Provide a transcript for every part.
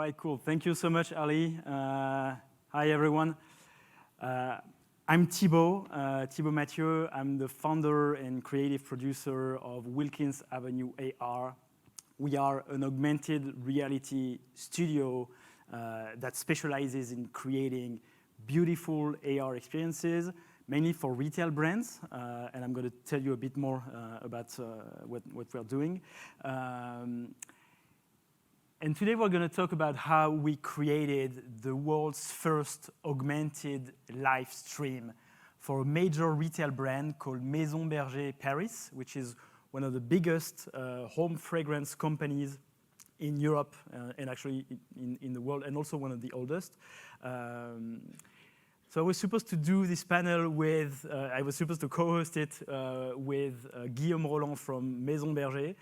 right, cool. Thank you so much, Ali. Hi, everyone. I'm Thibault, Mathieu. I'm the founder and creative producer of Wilkins Avenue AR. We are an augmented reality studio that specializes in creating beautiful AR experiences, mainly for retail brands. And I'm going to tell you a bit more about what we're doing. And today we're going to talk about how we created the world's first augmented live stream for a major retail brand called Maison Berger Paris, which is one of the biggest home fragrance companies in Europe and actually in the world, and also one of the oldest. So I was supposed to do this panel with, I was supposed to co-host it with Guillaume Roland from Maison Berger,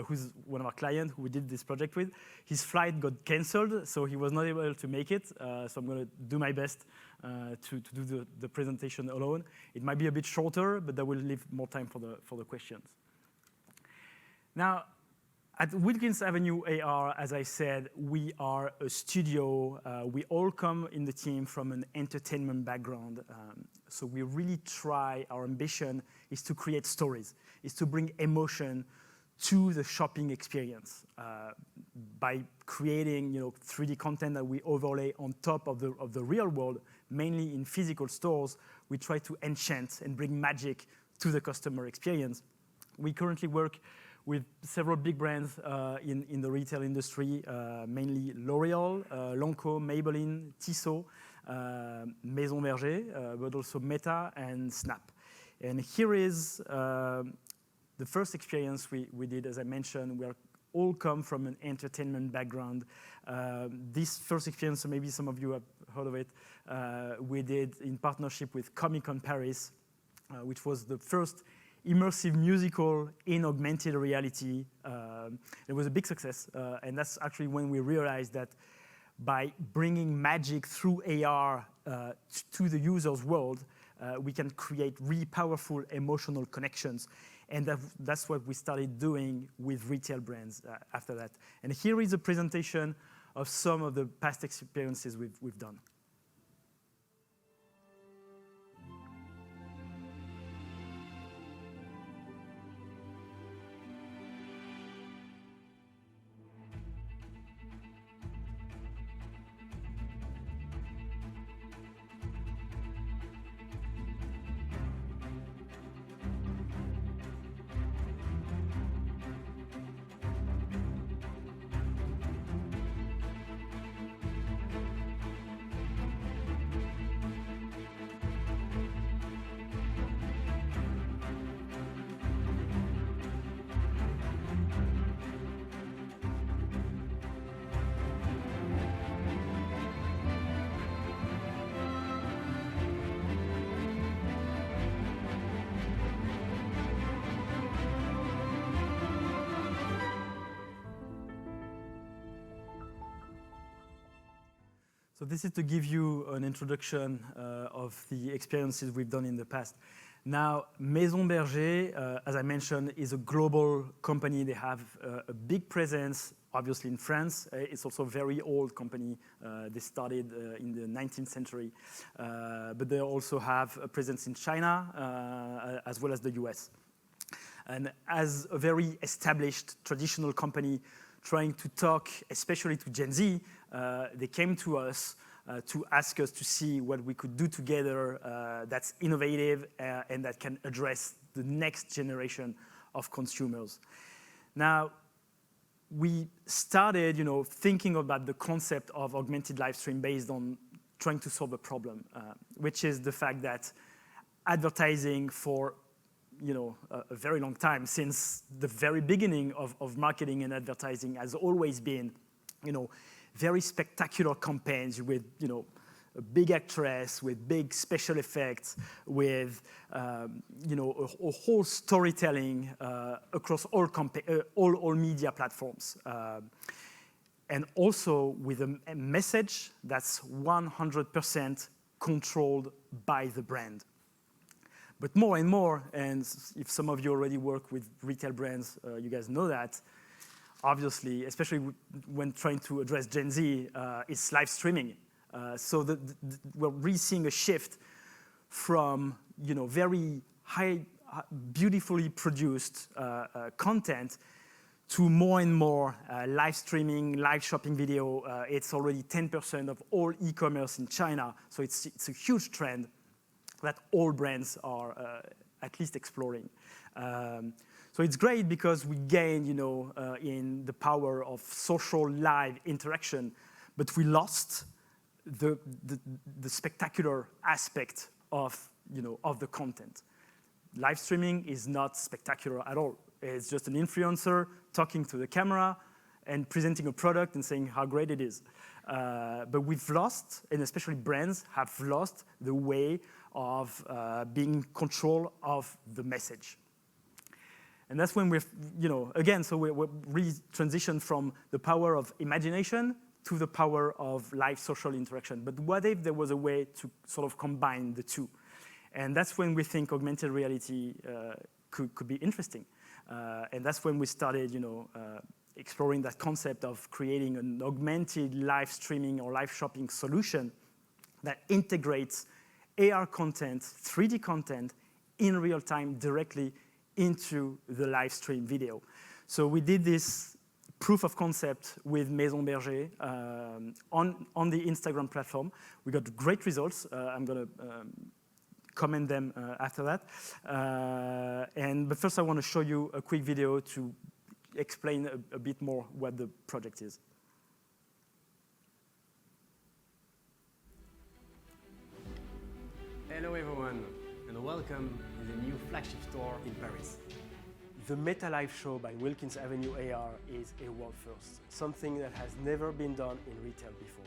who's one of our clients who we did this project with. His flight got canceled, so he was not able to make it. So I'm going to do my best to do the presentation alone. It might be a bit shorter, but that will leave more time for the questions. Now, at Wilkins Avenue AR, as I said, we are a studio. We all come in the team from an entertainment background. So we really try, our ambition is to create stories, is to bring emotion to the shopping experience by creating 3D content that we overlay on top of the real world, mainly in physical stores. We try to enchant and bring magic to the customer experience. We currently work with several big brands in the retail industry, mainly L'Oréal, Lancôme, Maybelline, Tissot, Maison Berger, but also Meta and Snap. And here is the first experience we did. As I mentioned, we all come from an entertainment background. This first experience, so maybe some of you have heard of it, we did in partnership with Comic-Con Paris, which was the first immersive musical in augmented reality. It was a big success, and that's actually when we realized that by bringing magic through AR to the user's world, we can create really powerful emotional connections. And that's what we started doing with retail brands after that. And here is a presentation of some of the past experiences we've done. So this is to give you an introduction of the experiences we've done in the past. Now, Maison Berger, as I mentioned, is a global company. They have a big presence, obviously, in France. It's also a very old company. They started in the 19th century. But they also have a presence in China, as well as the US. And as a very established, traditional company, trying to talk, especially to Gen Z, they came to us to ask us to see what we could do together that's innovative and that can address the next generation of consumers. Now, we started, thinking about the concept of augmented live stream based on trying to solve a problem, which is the fact that advertising for a very long time, since the very beginning of marketing and advertising, has always been, very spectacular campaigns with, a big actress, with big special effects, with, a whole storytelling across all media platforms. And also with a message that's 100% controlled by the brand. But more and more, and if some of you already work with retail brands, you guys know that, obviously, especially when trying to address Gen Z, is live streaming. So we're really seeing a shift from very high, beautifully produced content to more and more live streaming, live shopping video. It's already 10% of all e-commerce in China. So it's a huge trend that all brands are at least exploring. So it's great because we gain, in the power of social live interaction, but we lost the spectacular aspect of the content. Live streaming is not spectacular at all. It's just an influencer talking to the camera and presenting a product and saying how great it is. But we've lost, and especially brands have lost the way of being in control of the message. And that's when we've, again, so we're really transitioned from the power of imagination to the power of live social interaction. But what if there was a way to sort of combine the two? And that's when we think augmented reality could be interesting. And that's when we started, exploring that concept of creating an augmented live streaming or live shopping solution that integrates AR content, 3D content in real time directly into the live stream video. So we did this proof of concept with Maison Berger on the Instagram platform. We got great results. I'm going to comment them after that. But first I want to show you a quick video to explain a bit more what the project is. Hello everyone, and welcome to the new flagship store in Paris. The Meta Live show by Wilkins Avenue AR is a world first, something that has never been done in retail before.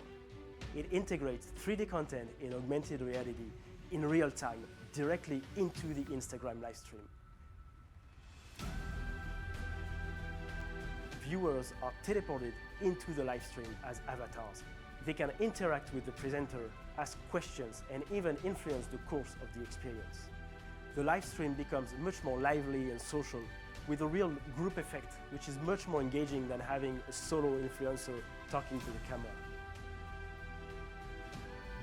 It integrates 3D content in augmented reality in real time, directly into the Instagram live stream. Viewers are teleported into the live stream as avatars. They can interact with the presenter, ask questions, and even influence the course of the experience. The live stream becomes much more lively and social, with a real group effect, which is much more engaging than having a solo influencer talking to the camera.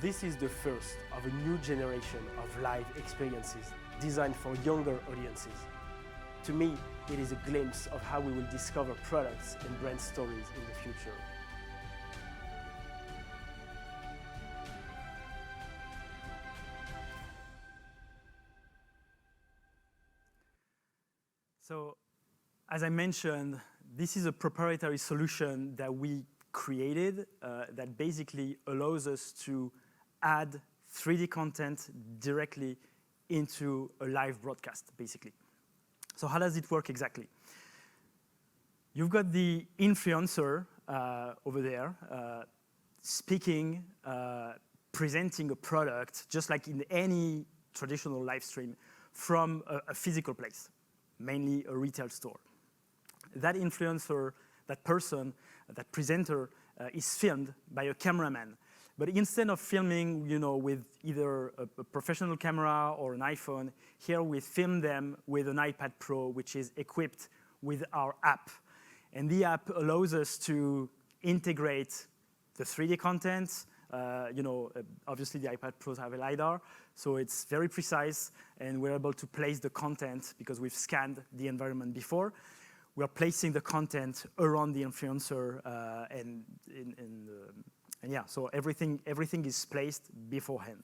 This is the first of a new generation of live experiences designed for younger audiences. To me, it is a glimpse of how we will discover products and brand stories in the future. So, as I mentioned, this is a proprietary solution that we created that basically allows us to add 3D content directly into a live broadcast, basically. So how does it work exactly? You've got the influencer over there speaking, presenting a product, just like in any traditional live stream, from a physical place, mainly a retail store. That influencer, that person, that presenter is filmed by a cameraman. But instead of filming, with either a professional camera or an iPhone, here we film them with an iPad Pro, which is equipped with our app. And the app allows us to integrate the 3D content. Obviously the iPad Pros have a LiDAR, so it's very precise, and we're able to place the content because we've scanned the environment before. We're placing the content around the influencer, so everything is placed beforehand.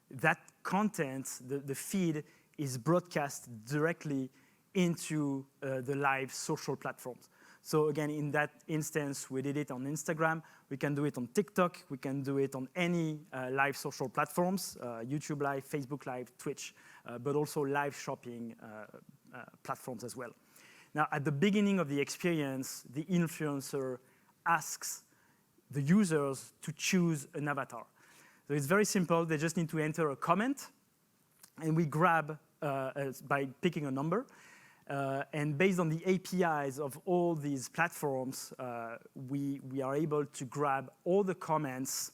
That content, the feed, is broadcast directly into the live social platforms. So again, in that instance, we did it on Instagram. We can do it on TikTok. We can do it on any live social platforms, YouTube Live, Facebook Live, Twitch, but also live shopping platforms as well. Now, at the beginning of the experience, the influencer asks the users to choose an avatar. So it's very simple. They just need to enter a comment, and we grab by picking a number. And based on the APIs of all these platforms, we are able to grab all the comments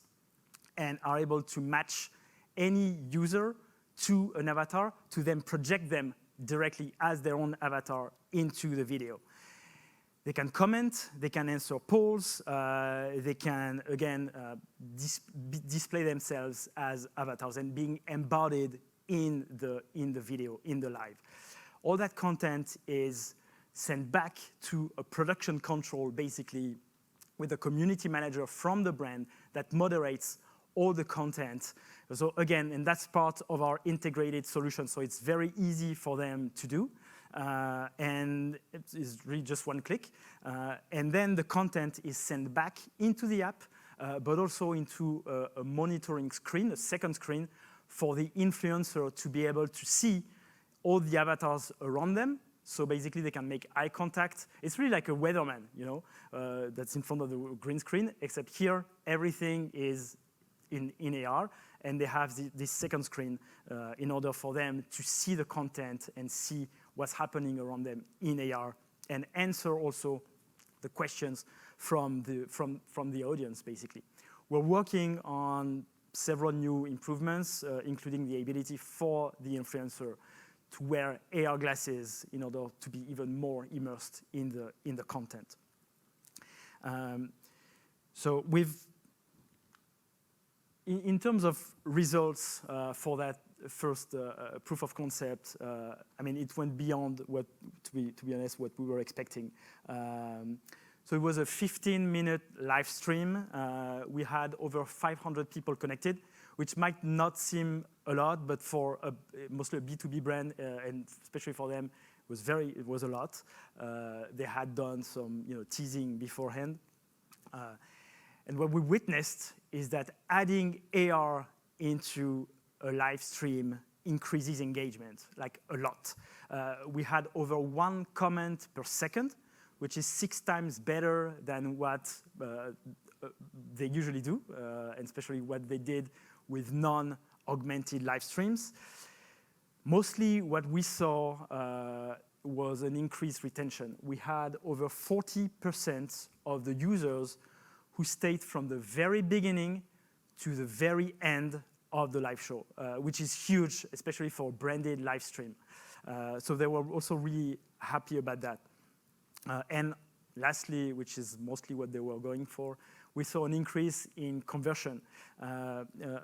and are able to match any user to an avatar to then project them directly as their own avatar into the video. They can comment, they can answer polls, they can, again, display themselves as avatars and being embodied in the video, in the live. All that content is sent back to a production control, basically, with a community manager from the brand that moderates all the content. So again, and that's part of our integrated solution, so it's very easy for them to do. And it's really just one click. And then the content is sent back into the app, but also into a monitoring screen, a second screen, for the influencer to be able to see all the avatars around them. So basically, they can make eye contact. It's really like a weatherman, you know, that's in front of the green screen, except here, everything is in AR, and they have this second screen in order for them to see the content and see what's happening around them in AR, and answer also the questions from the audience, basically. We're working on several new improvements, including the ability for the influencer to wear AR glasses in order to be even more immersed in the content. So in terms of results for that first proof of concept, I mean, it went beyond what, to be honest, what we were expecting. So it was a 15-minute live stream. We had over 500 people connected, which might not seem a lot, but for mostly a B2B brand, and especially for them, it was a lot. They had done some, teasing beforehand. And what we witnessed is that adding AR into a live stream increases engagement, like a lot. We had over 1 comment per second, which is 6 times better than what they usually do, and especially what they did with non-augmented live streams. Mostly what we saw was an increased retention. We had over 40% of the users who stayed from the very beginning to the very end of the live show, which is huge, especially for a branded live stream. So they were also really happy about that. And lastly, which is mostly what they were going for, we saw an increase in conversion.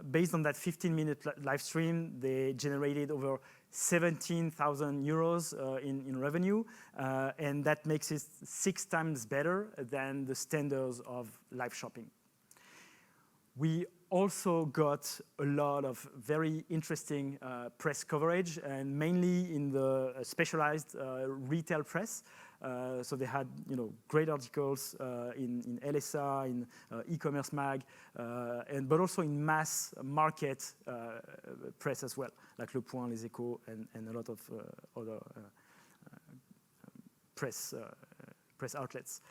Based on that 15-minute live stream, they generated over 17,000 euros in revenue, and that makes it 6 times better than the standards of live shopping. We also got a lot of very interesting press coverage, and mainly in the specialized retail press. So they had, great articles in LSA, in e-commerce mag, but also in mass market press as well, like Le Point, Les Echos, and a lot of other press outlets.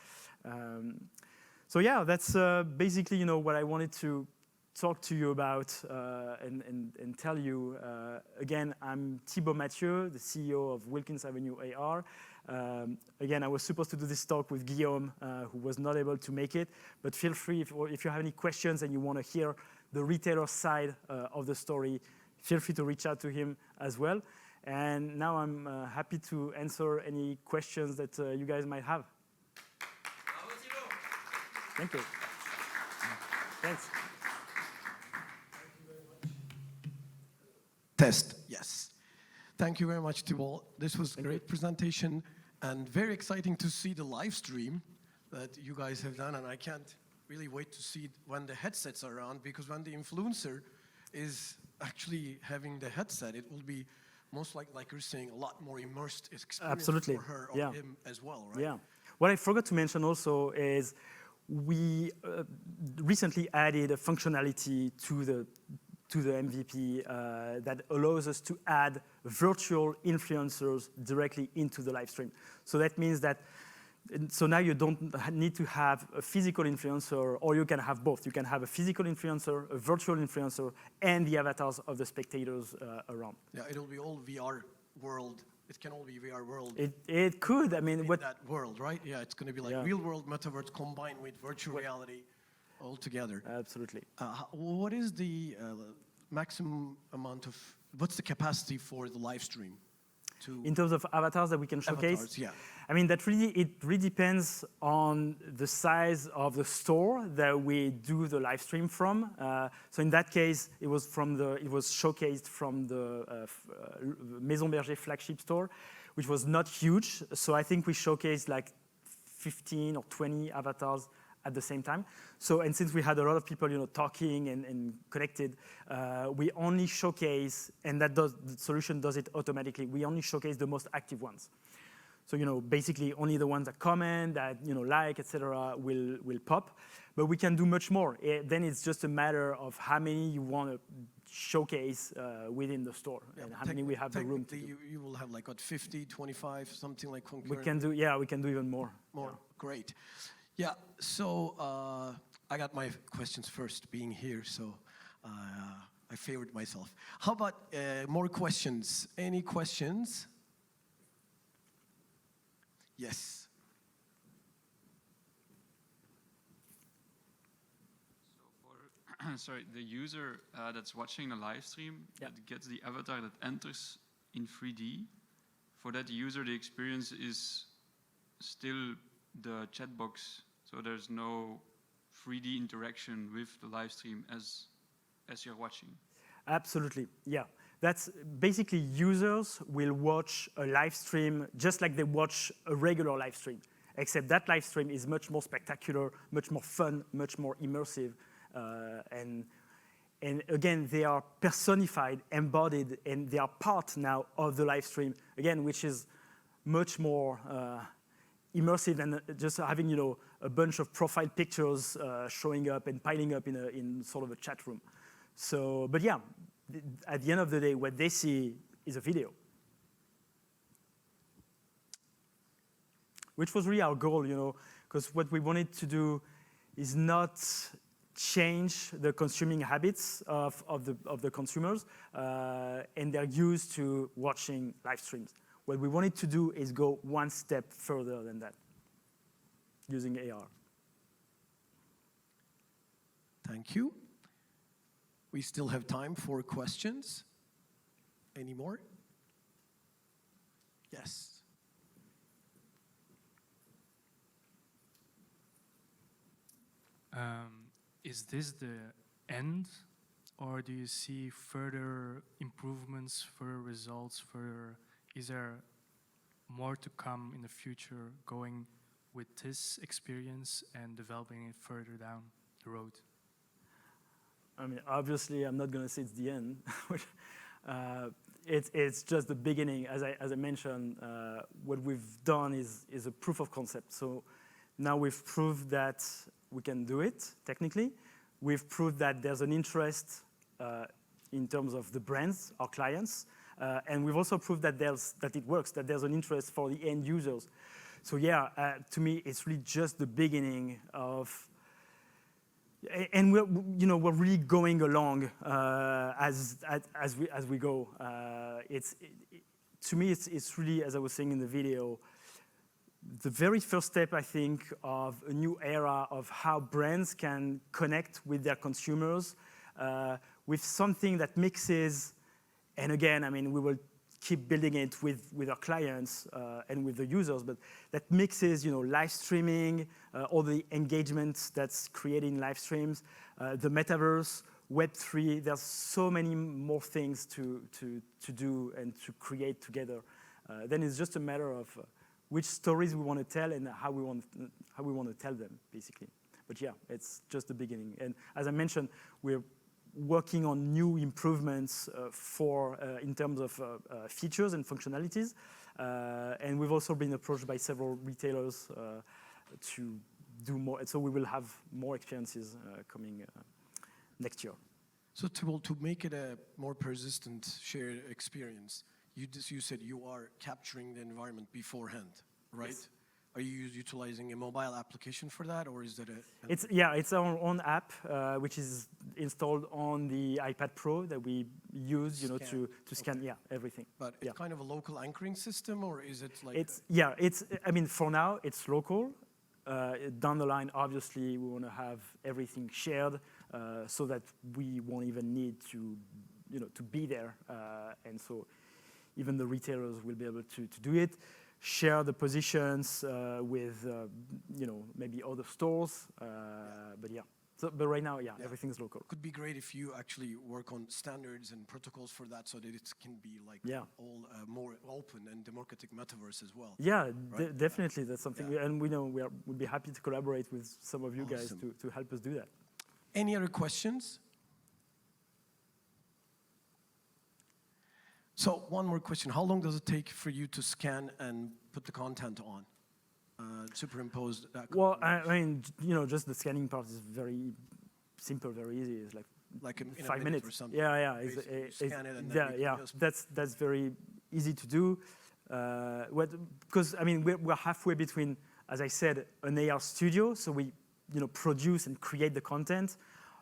So yeah, that's basically, what I wanted to talk to you about and tell you. Again, I'm Thibault Mathieu, the CEO of Wilkins Avenue AR. Again, I was supposed to do this talk with Guillaume, who was not able to make it, but feel free, if you have any questions and you want to hear the retailer side of the story, feel free to reach out to him as well. And now I'm happy to answer any questions that you guys might have. Thank you. Thanks. Test, yes. Thank you very much, Thibault. This was a great presentation and very exciting to see the live stream that you guys have done, and I can't really wait to see when the headsets are on, because when the influencer is actually having the headset, it will be most like you're saying, a lot more immersed experience Absolutely. For her or him as well, right? Yeah. What I forgot to mention also is we recently added a functionality to the MVP that allows us to add virtual influencers directly into the live stream. So that means that, so now you don't need to have a physical influencer, or you can have both. You can have a physical influencer, a virtual influencer, and the avatars of the spectators around. Yeah, it'll be all VR world. It can all be VR world. It could. I mean, that world, right? Yeah, it's going to be like real world metaverse combined with virtual reality all together. Absolutely. What is the maximum amount of, what's the capacity for the live stream? in terms of avatars that we can showcase. Avatars, yeah. I mean, it really depends on the size of the store that we do the live stream from. So in that case, it was showcased from the Maison Berger flagship store, which was not huge. So I think we showcased like 15 or 20 avatars at the same time. So, and since we had a lot of people, talking and connected, we only showcase, and the solution does it automatically. We only showcase the most active ones. So, basically only the ones that comment, that, like, etc., will pop. But we can do much more. Then it's just a matter of how many you want to showcase within the store, and how many we have the room to do. You will have like, what, 50, 25, something like concurrent? We can do even more. More, great. Yeah, so I got my questions first, being here, so I favored myself. How about more questions? Any questions? Yes. So sorry, the user that's watching the live stream, that gets the avatar that enters in 3D, for that user, the experience is still the chat box. So there's no 3D interaction with the live stream as you're watching. Absolutely, yeah. That's basically users will watch a live stream just like they watch a regular live stream, except that live stream is much more spectacular, much more fun, much more immersive. And again, they are personified, embodied, and they are part now of the live stream, again, which is much more immersive than just having, a bunch of profile pictures showing up and piling up in sort of a chat room. So, but yeah, at the end of the day, what they see is a video. Which was really our goal, because what we wanted to do is not change the consuming habits of the consumers, and they're used to watching live streams. What we wanted to do is go one step further than that, using AR. Thank you. We still have time for questions. Any more? Yes. Is this the end, or do you see further improvements, further results, is there more to come in the future going with this experience and developing it further down the road? I mean, obviously, I'm not going to say it's the end. It's just the beginning. As I mentioned, what we've done is a proof of concept. So now we've proved that we can do it, technically. We've proved that there's an interest in terms of the brands, our clients. And we've also proved that it works, that there's an interest for the end users. So yeah, to me, it's really just the beginning of, and we're really going along as we go. To me, it's really, as I was saying in the video, the very first step, I think, of a new era of how brands can connect with their consumers with something that mixes, and again, I mean, we will keep building it with our clients and with the users, but that mixes, live streaming, all the engagements that's creating live streams, the metaverse, Web3. There's so many more things to do and to create together. Then it's just a matter of which stories we want to tell and how we want to tell them, basically. But yeah, it's just the beginning. And as I mentioned, we're working on new improvements in terms of features and functionalities. And we've also been approached by several retailers to do more. So we will have more experiences coming next year. So to make it a more persistent shared experience, you said you are capturing the environment beforehand, right? Yes. Are you utilizing a mobile application for that, or is that it's our own app, which is installed on the iPad Pro that we use, to scan, everything. But it's kind of a local anchoring system, or is it like? I mean, for now, it's local. Down the line, obviously, we want to have everything shared so that we won't even need to be there. And so, even the retailers will be able to do it. Share the positions with, maybe other stores. But yeah. So, but right now, everything's local. Could be great if you actually work on standards and protocols for that, so that it can be like all more open and democratic metaverse as well. Yeah, definitely. That's something, and we know we'd be happy to collaborate with some of you guys to help us do that. Any other questions? So one more question. How long does it take for you to scan and put the content on? Superimpose that? Well, I mean, just the scanning part is very simple, very easy. It's like in 5 minutes or something. Yeah. Scan it and then That's very easy to do. Because I mean, we're halfway between, as I said, an AR studio, so we produce and create the content.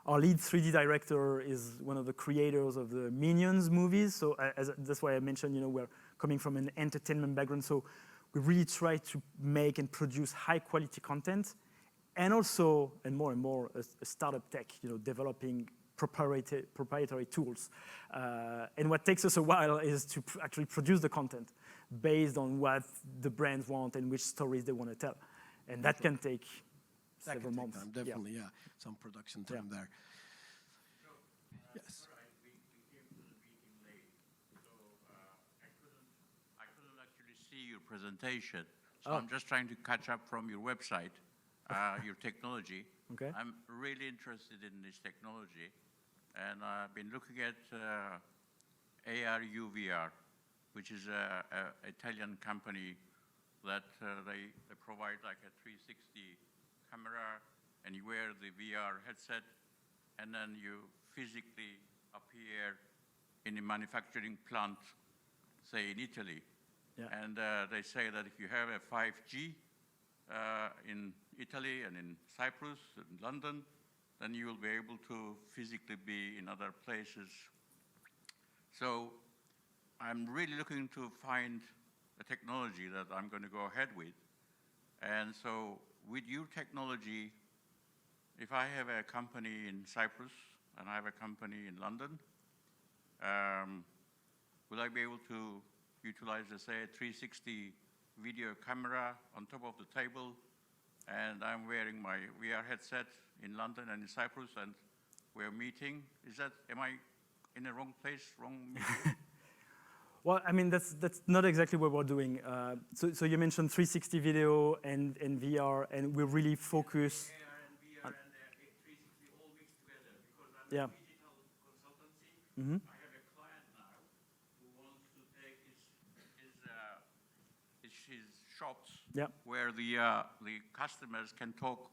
Our lead 3D director is one of the creators of the Minions movies, so that's why I mentioned, we're coming from an entertainment background, so we really try to make and produce high quality content, and also, and more, a startup tech, developing proprietary tools. And what takes us a while is to actually produce the content based on what the brands want and which stories they want to tell. And that can take several months. Time, definitely, yeah. Some production time there. Yes. Right, we came to the meeting late, so I couldn't actually see your presentation. So I'm just trying to catch up from your website, your technology. Okay. I'm really interested in this technology, and I've been looking at AR UVR, which is an Italian company that they provide like a 360 camera, and you wear the VR headset, and then you physically appear in a manufacturing plant, say in Italy. Yeah. And they say that if you have a 5G in Italy and in Cyprus and London, then you will be able to physically be in other places. So I'm really looking to find a technology that I'm going to go ahead with. And so with your technology, if I have a company in Cyprus and I have a company in London, will I be able to utilize, let's say, a 360 video camera on top of the table, and I'm wearing my VR headset in London and in Cyprus, and we're meeting? Am I in the wrong place, wrong meeting? Well, I mean, that's not exactly what we're doing. So you mentioned 360 video and VR, and we really focus. AR and VR and 360 all mixed together, because I'm a digital consultancy. Mm-hmm. I have a client now who wants to take his shops where the customers can talk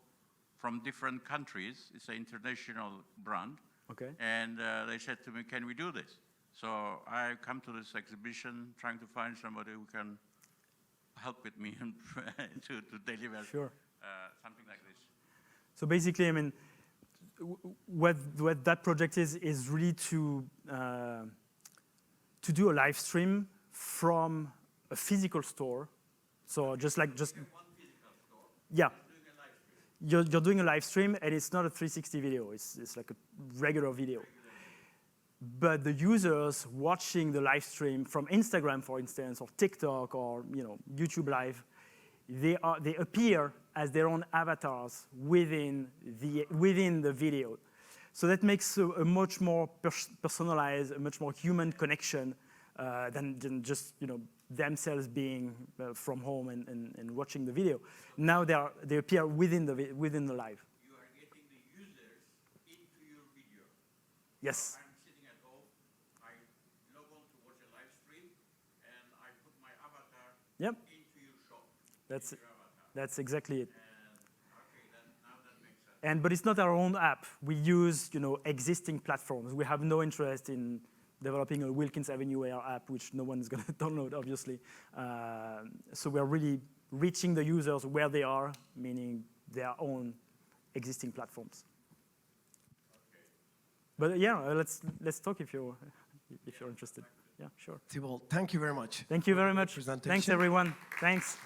from different countries. It's an international brand. Okay. And they said to me, can we do this? So I come to this exhibition trying to find somebody who can help with me to deliver something like this. So basically, I mean, what that project is really to do a live stream from a physical store. So just one physical store. Yeah. Doing a live stream. You're doing a live stream, and it's not a 360 video. It's like a regular video. But the users watching the live stream from Instagram, for instance, or TikTok, or YouTube Live, they appear as their own avatars within the video. So that makes a much more personalized, a much more human connection than just themselves being from home and watching the video. Now they appear within the live. You are getting the users into your video. Yes. I'm sitting at home, I log on to watch a live stream, and I put my avatar into your shop. That's exactly it. Okay, then now that makes sense. But it's not our own app. We use existing platforms. We have no interest in developing a Wilkins Avenue AR app, which no one is going to download, obviously. So we're really reaching the users where they are, meaning their own existing platforms. Okay. But yeah, let's talk if you're interested. Yeah, sure. Thibault, thank you very much. Thank you very much. Presentation. Thanks, everyone. Thanks.